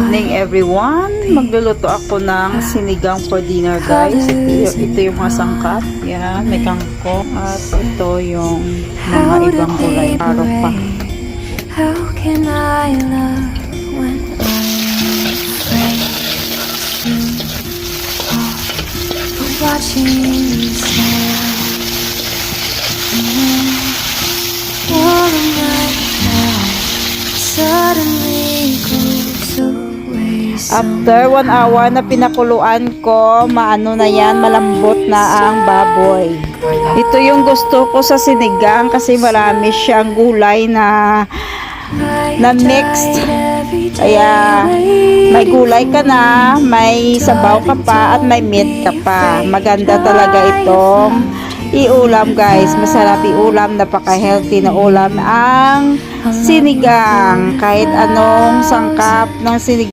Evening everyone, magluluto ako ng sinigang for dinner guys. Ito yung mga sangkap, yan, may kangkong at ito yung mga ibang gulay, paro pa. How can I love when I'm afraid of watching you smile? All of my life suddenly goes away. After 1 hour na pinakuluan ko, maano na yan, malambot na ang baboy. Ito yung gusto ko sa sinigang kasi marami siyang gulay na mixed. Kaya may gulay ka na, may sabaw ka pa at may meat ka pa. Maganda talaga itong iulam guys. Masarap iulam, napaka-healthy na ulam ang sinigang. Kahit anong sangkap ng sinigang